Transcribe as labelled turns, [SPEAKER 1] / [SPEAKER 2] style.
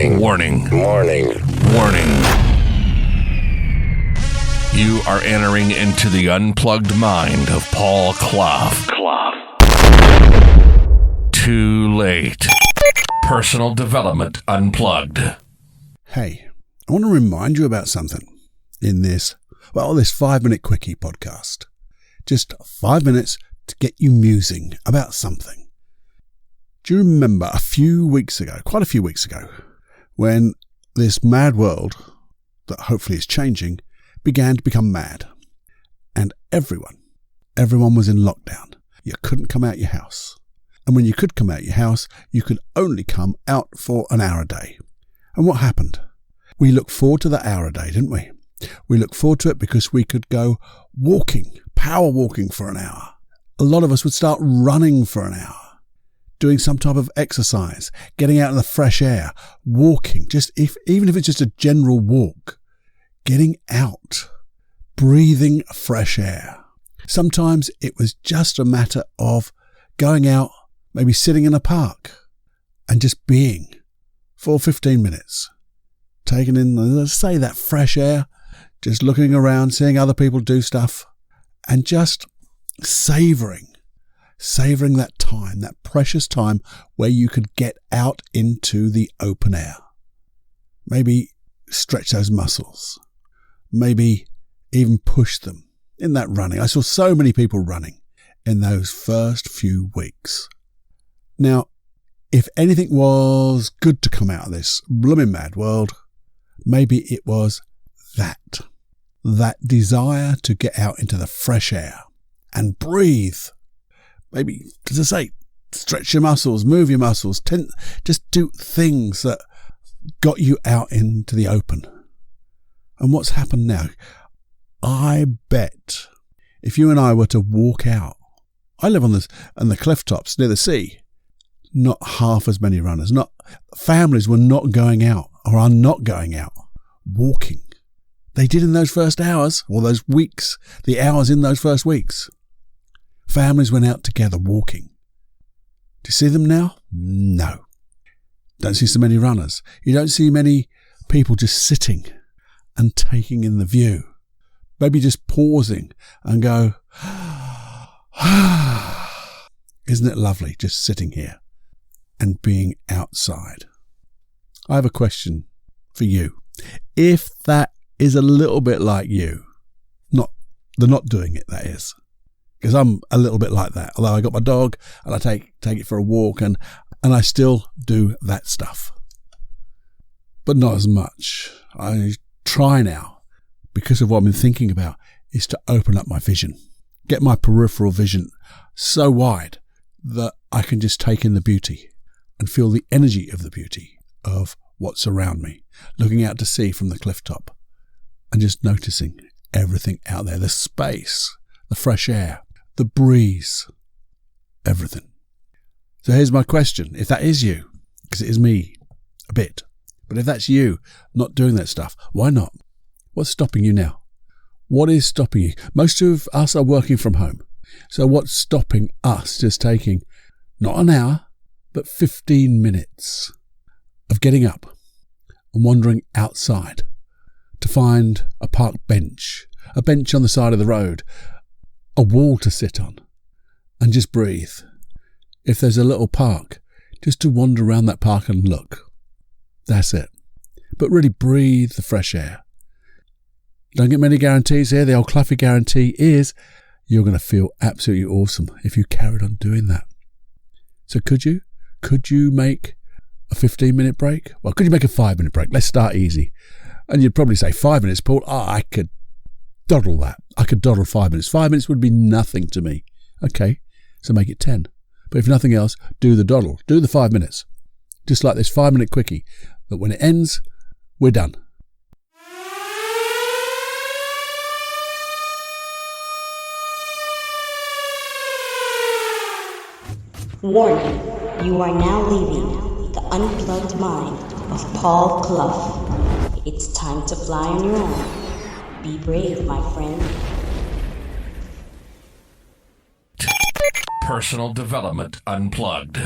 [SPEAKER 1] Warning.
[SPEAKER 2] Warning.
[SPEAKER 1] Warning.
[SPEAKER 2] Warning. You are entering into the unplugged mind of Paul Clough. Too late. Personal Development Unplugged.
[SPEAKER 3] Hey, I want to remind you about something in this 5 Minute Quickie podcast. Just 5 minutes to get you musing about something. Do you remember quite a few weeks ago, when this mad world, that hopefully is changing, began to become mad? And everyone was in lockdown. You couldn't come out your house. And when you could come out your house, you could only come out for an hour a day. And what happened? We looked forward to that hour a day, didn't we? We looked forward to it because we could go walking, power walking for an hour. A lot of us would start running for an hour, doing some type of exercise, getting out in the fresh air, walking, even if it's just a general walk, getting out, breathing fresh air. Sometimes it was just a matter of going out, maybe sitting in a park and just being for 15 minutes, taking in, let's say, that fresh air, just looking around, seeing other people do stuff, and just savouring that time, that precious time where you could get out into the open air. Maybe stretch those muscles. Maybe even push them in that running. I saw so many people running in those first few weeks. Now, if anything was good to come out of this blooming mad world, maybe it was that desire to get out into the fresh air and breathe. Maybe, as I say, stretch your muscles, move your muscles, just do things that got you out into the open. And what's happened now? I bet if you and I were to walk out, I live on the cliff tops near the sea, not half as many runners, families were not going out or are not going out walking. They did in those first hours, or those weeks, the hours in those first weeks. Families went out together walking. Do you see them now? No. Don't see so many runners. You don't see many people just sitting and taking in the view. Maybe just pausing and go, isn't it lovely just sitting here and being outside? I have a question for you. If that is a little bit like you, they're not doing it, that is. Because I'm a little bit like that. Although I got my dog and I take it for a walk and I still do that stuff. But not as much. I try now, because of what I've been thinking about, is to open up my vision. Get my peripheral vision so wide that I can just take in the beauty and feel the energy of the beauty of what's around me. Looking out to sea from the cliff top and just noticing everything out there. The space, the fresh air, the breeze, everything. So here's my question. If that is you, because it is me a bit, but if that's you not doing that stuff, why not? What's stopping you now? What is stopping you? Most of us are working from home. So what's stopping us just taking not an hour, but 15 minutes of getting up and wandering outside to find a park bench, a bench on the side of the road, a wall to sit on, and just breathe? If there's a little park, just to wander around that park and look. That's it. But really breathe the fresh air. Don't get many guarantees here. The old Cluffy guarantee is you're going to feel absolutely awesome if you carried on doing that. So could you? Could you make a 15-minute break? Well, could you make a 5-minute break? Let's start easy. And you'd probably say 5 minutes, Paul. I could doddle that. I could doddle 5 minutes. 5 minutes would be nothing to me. Okay, so make it 10. But if nothing else, do the doddle. Do the 5 minutes. Just like this 5 minute quickie. That when it ends, we're done.
[SPEAKER 4] Warning, you are now leaving the unplugged mind of Paul Clough. It's time to fly on your own. Be brave, my friend.
[SPEAKER 2] Personal Development Unplugged.